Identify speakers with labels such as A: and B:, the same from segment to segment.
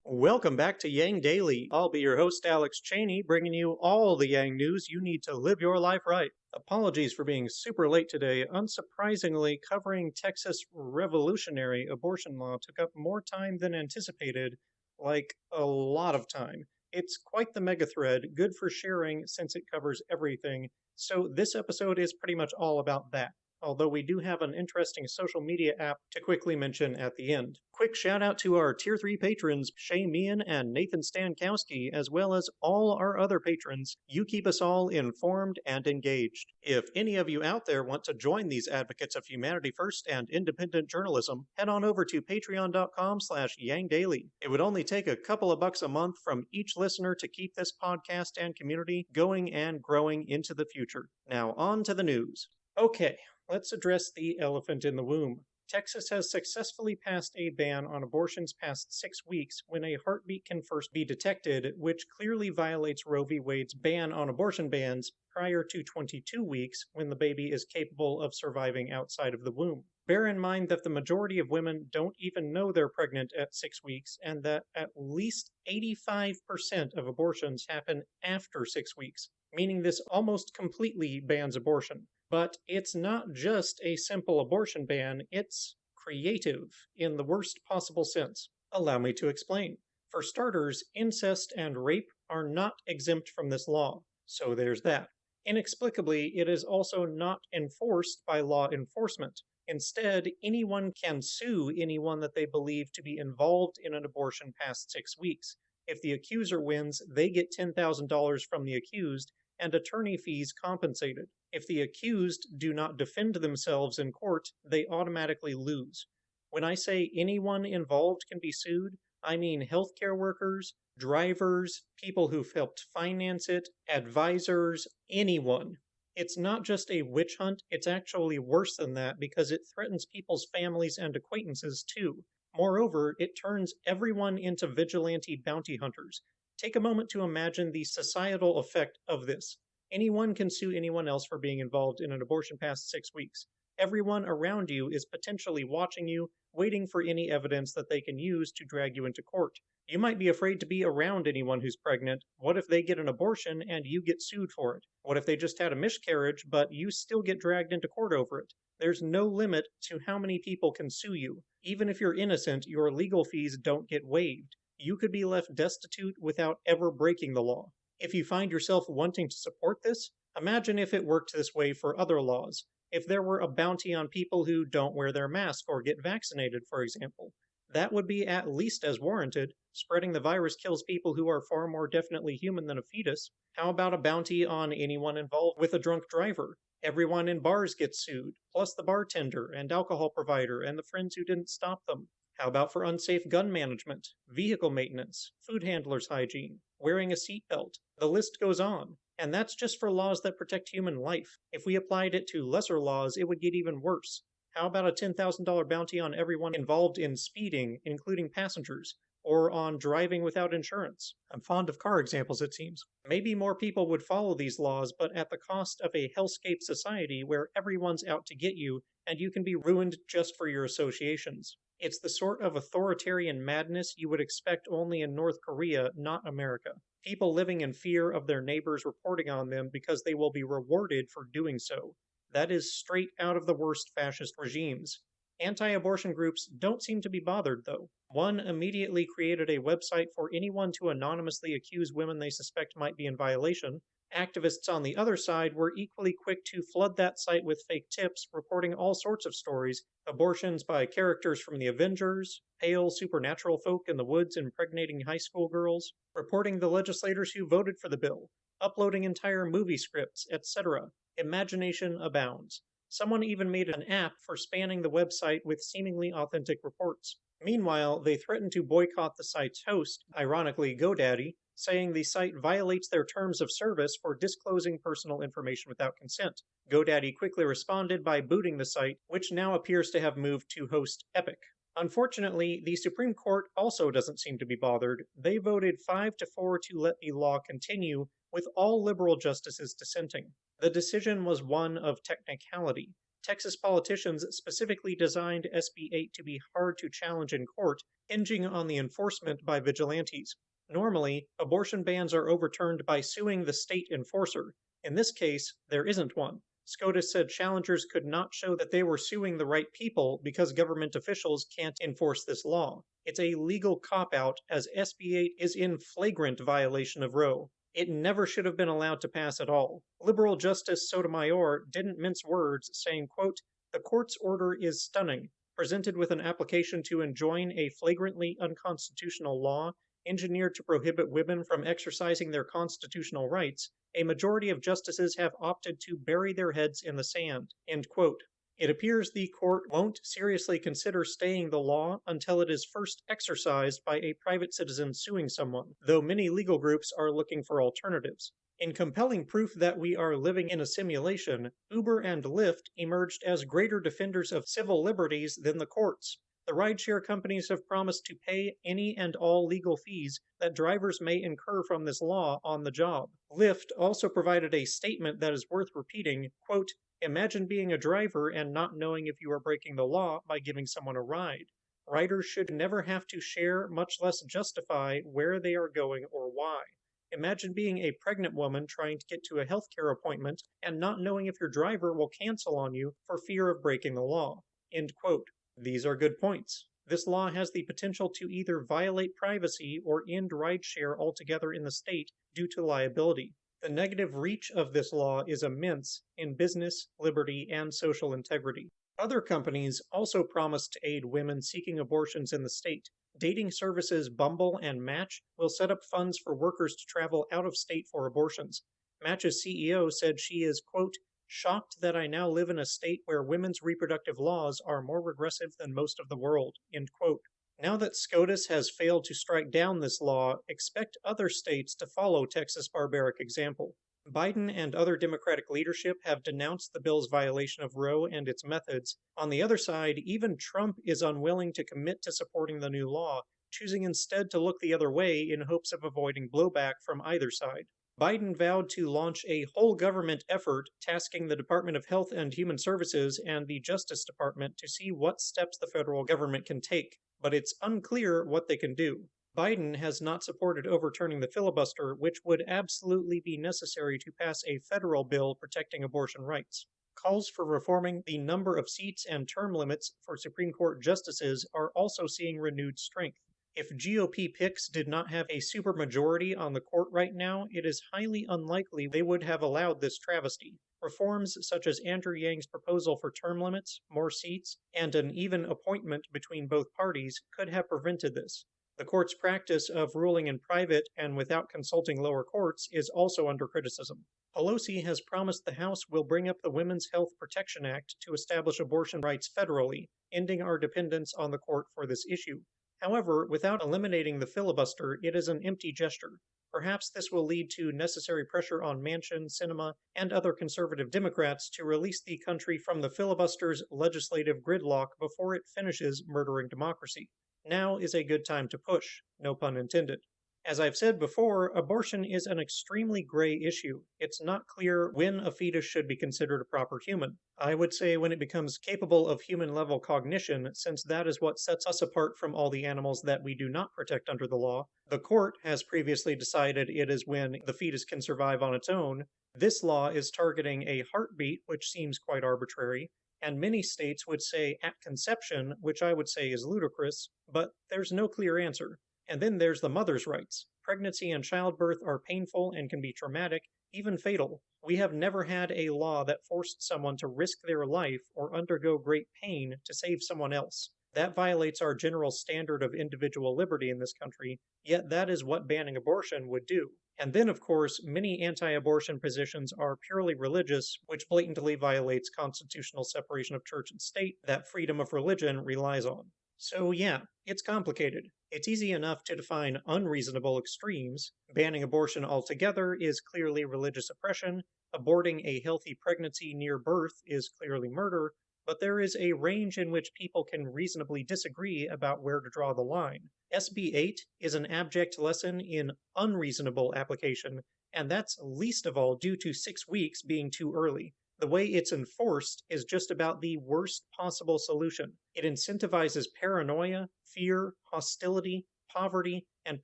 A: Welcome back to Yang Daily. I'll be your host, Alex Cheney, bringing you all the Yang news you need to live your life right. Apologies for being super late today. Unsurprisingly, covering Texas revolutionary abortion law took up more time than anticipated, like a lot of time. It's quite the mega thread, good for sharing since it covers everything. So this episode is pretty much all about that. Although we do have an interesting social media app to quickly mention at the end. Quick shout out to our Tier 3 patrons, Shay Meehan and Nathan Stankowski, as well as all our other patrons. You keep us all informed and engaged. If any of you out there want to join these advocates of humanity first and independent journalism, head on over to patreon.com/YangDaily. It would only take a couple of bucks a month from each listener to keep this podcast and community going and growing into the future. Now on to the news. Okay, let's address the elephant in the womb. Texas has successfully passed a ban on abortions past 6 weeks when a heartbeat can first be detected, which clearly violates Roe v. Wade's ban on abortion bans prior to 22 weeks when the baby is capable of surviving outside of the womb. Bear in mind that the majority of women don't even know they're pregnant at 6 weeks, and that at least 85% of abortions happen after 6 weeks, meaning this almost completely bans abortion. But it's not just a simple abortion ban, it's creative in the worst possible sense. Allow me to explain. For starters, incest and rape are not exempt from this law, so there's that. Inexplicably, it is also not enforced by law enforcement. Instead, anyone can sue anyone that they believe to be involved in an abortion past 6 weeks. If the accuser wins, they get $10,000 from the accused, and attorney fees compensated. If the accused do not defend themselves in court, they automatically lose. When I say anyone involved can be sued, I mean healthcare workers, drivers, people who've helped finance it, advisors, anyone. It's not just a witch hunt, it's actually worse than that because it threatens people's families and acquaintances too. Moreover, it turns everyone into vigilante bounty hunters. Take a moment to imagine the societal effect of this. Anyone can sue anyone else for being involved in an abortion past 6 weeks. Everyone around you is potentially watching you, waiting for any evidence that they can use to drag you into court. You might be afraid to be around anyone who's pregnant. What if they get an abortion and you get sued for it? What if they just had a miscarriage, but you still get dragged into court over it? There's no limit to how many people can sue you. Even if you're innocent, your legal fees don't get waived. You could be left destitute without ever breaking the law. If you find yourself wanting to support this, imagine if it worked this way for other laws. If there were a bounty on people who don't wear their mask or get vaccinated, for example. That would be at least as warranted. Spreading the virus kills people who are far more definitely human than a fetus. How about a bounty on anyone involved with a drunk driver? Everyone in bars gets sued, plus the bartender and alcohol provider and the friends who didn't stop them. How about for unsafe gun management, vehicle maintenance, food handlers' hygiene, wearing a seatbelt? The list goes on. And that's just for laws that protect human life. If we applied it to lesser laws, it would get even worse. How about a $10,000 bounty on everyone involved in speeding, including passengers, or on driving without insurance? I'm fond of car examples, it seems. Maybe more people would follow these laws, but at the cost of a hellscape society where everyone's out to get you, and you can be ruined just for your associations. It's the sort of authoritarian madness you would expect only in North Korea, not America. People living in fear of their neighbors reporting on them because they will be rewarded for doing so. That is straight out of the worst fascist regimes. Anti-abortion groups don't seem to be bothered, though. One immediately created a website for anyone to anonymously accuse women they suspect might be in violation. Activists on the other side were equally quick to flood that site with fake tips, reporting all sorts of stories. Abortions by characters from the Avengers, pale supernatural folk in the woods impregnating high school girls, reporting the legislators who voted for the bill, uploading entire movie scripts, etc. Imagination abounds. Someone even made an app for spanning the website with seemingly authentic reports. Meanwhile, they threatened to boycott the site's host, ironically GoDaddy, saying the site violates their terms of service for disclosing personal information without consent. GoDaddy quickly responded by booting the site, which now appears to have moved to host Epic. Unfortunately, the Supreme Court also doesn't seem to be bothered. They voted 5-4 to let the law continue, with all liberal justices dissenting. The decision was one of technicality. Texas politicians specifically designed SB 8 to be hard to challenge in court, hinging on the enforcement by vigilantes. Normally, abortion bans are overturned by suing the state enforcer. In this case, there isn't one. SCOTUS said challengers could not show that they were suing the right people because government officials can't enforce this law. It's a legal cop-out, as SB 8 is in flagrant violation of Roe. It never should have been allowed to pass at all. Liberal Justice Sotomayor didn't mince words, saying, quote, "The court's order is stunning. Presented with an application to enjoin a flagrantly unconstitutional law engineered to prohibit women from exercising their constitutional rights, a majority of justices have opted to bury their heads in the sand." End quote. It appears the court won't seriously consider staying the law until it is first exercised by a private citizen suing someone, though many legal groups are looking for alternatives. In compelling proof that we are living in a simulation, Uber and Lyft emerged as greater defenders of civil liberties than the courts. The rideshare companies have promised to pay any and all legal fees that drivers may incur from this law on the job. Lyft also provided a statement that is worth repeating, quote, "Imagine being a driver and not knowing if you are breaking the law by giving someone a ride. Riders should never have to share, much less justify, where they are going or why. Imagine being a pregnant woman trying to get to a healthcare appointment and not knowing if your driver will cancel on you for fear of breaking the law." End quote. These are good points. This law has the potential to either violate privacy or end rideshare altogether in the state due to liability. The negative reach of this law is immense in business, liberty, and social integrity. Other companies also promise to aid women seeking abortions in the state. Dating services Bumble and Match will set up funds for workers to travel out of state for abortions. Match's CEO said she is, quote, "shocked that I now live in a state where women's reproductive laws are more regressive than most of the world." End quote. Now that SCOTUS has failed to strike down this law, expect other states to follow Texas' barbaric example. Biden and other Democratic leadership have denounced the bill's violation of Roe and its methods. On the other side, even Trump is unwilling to commit to supporting the new law, choosing instead to look the other way in hopes of avoiding blowback from either side. Biden vowed to launch a whole government effort tasking the Department of Health and Human Services and the Justice Department to see what steps the federal government can take, but it's unclear what they can do. Biden has not supported overturning the filibuster, which would absolutely be necessary to pass a federal bill protecting abortion rights. Calls for reforming the number of seats and term limits for Supreme Court justices are also seeing renewed strength. If GOP picks did not have a supermajority on the court right now, it is highly unlikely they would have allowed this travesty. Reforms such as Andrew Yang's proposal for term limits, more seats, and an even appointment between both parties could have prevented this. The court's practice of ruling in private and without consulting lower courts is also under criticism. Pelosi has promised the House will bring up the Women's Health Protection Act to establish abortion rights federally, ending our dependence on the court for this issue. However, without eliminating the filibuster, it is an empty gesture. Perhaps this will lead to necessary pressure on Manchin, Sinema, and other conservative Democrats to release the country from the filibuster's legislative gridlock before it finishes murdering democracy. Now is a good time to push, no pun intended. As I've said before, abortion is an extremely gray issue. It's not clear when a fetus should be considered a proper human. I would say when it becomes capable of human-level cognition, since that is what sets us apart from all the animals that we do not protect under the law. The court has previously decided it is when the fetus can survive on its own. This law is targeting a heartbeat, which seems quite arbitrary, and many states would say at conception, which I would say is ludicrous, but there's no clear answer. And then there's the mother's rights. Pregnancy and childbirth are painful and can be traumatic, even fatal. We have never had a law that forced someone to risk their life or undergo great pain to save someone else. That violates our general standard of individual liberty in this country, yet that is what banning abortion would do. And then, of course, many anti-abortion positions are purely religious, which blatantly violates constitutional separation of church and state that freedom of religion relies on. So yeah, it's complicated. It's easy enough to define unreasonable extremes. Banning abortion altogether is clearly religious oppression. Aborting a healthy pregnancy near birth is clearly murder. But there is a range in which people can reasonably disagree about where to draw the line. SB 8 is an abject lesson in unreasonable application, and that's least of all due to 6 weeks being too early. The way it's enforced is just about the worst possible solution. It incentivizes paranoia, fear, hostility, poverty, and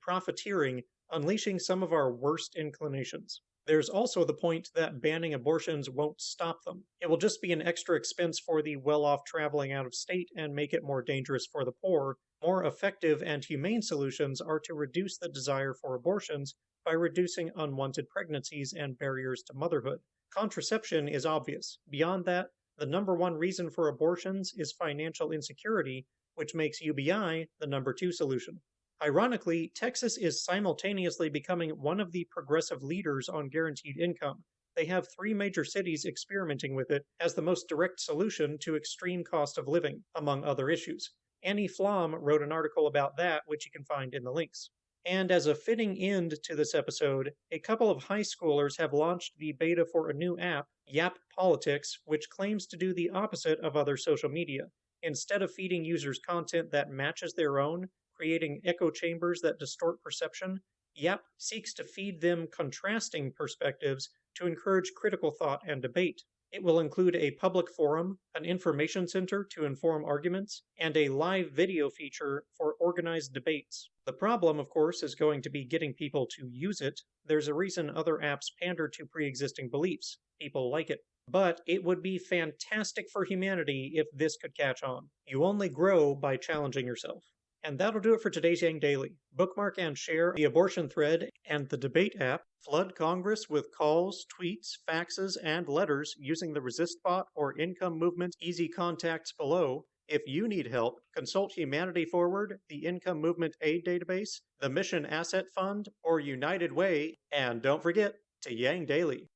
A: profiteering, unleashing some of our worst inclinations. There's also the point that banning abortions won't stop them. It will just be an extra expense for the well off traveling out of state and make it more dangerous for the poor. More effective and humane solutions are to reduce the desire for abortions by reducing unwanted pregnancies and barriers to motherhood. Contraception is obvious. Beyond that, the number one reason for abortions is financial insecurity, which makes UBI the number two solution. Ironically, Texas is simultaneously becoming one of the progressive leaders on guaranteed income. They have three major cities experimenting with it as the most direct solution to extreme cost of living, among other issues. Annie Flom wrote an article about that, which you can find in the links. And as a fitting end to this episode, a couple of high schoolers have launched the beta for a new app, Yap Politics, which claims to do the opposite of other social media. Instead of feeding users content that matches their own, creating echo chambers that distort perception, Yap seeks to feed them contrasting perspectives to encourage critical thought and debate. It will include a public forum, an information center to inform arguments, and a live video feature for organized debates. The problem, of course, is going to be getting people to use it. There's a reason other apps pander to pre-existing beliefs. People like it. But it would be fantastic for humanity if this could catch on. You only grow by challenging yourself. And that'll do it for today's Yang Daily. Bookmark and share the abortion thread and the debate app. Flood Congress with calls, tweets, faxes, and letters using the ResistBot or Income Movement's easy contacts below. If you need help, consult Humanity Forward, the Income Movement Aid Database, the Mission Asset Fund, or United Way, and don't forget to Yang Daily.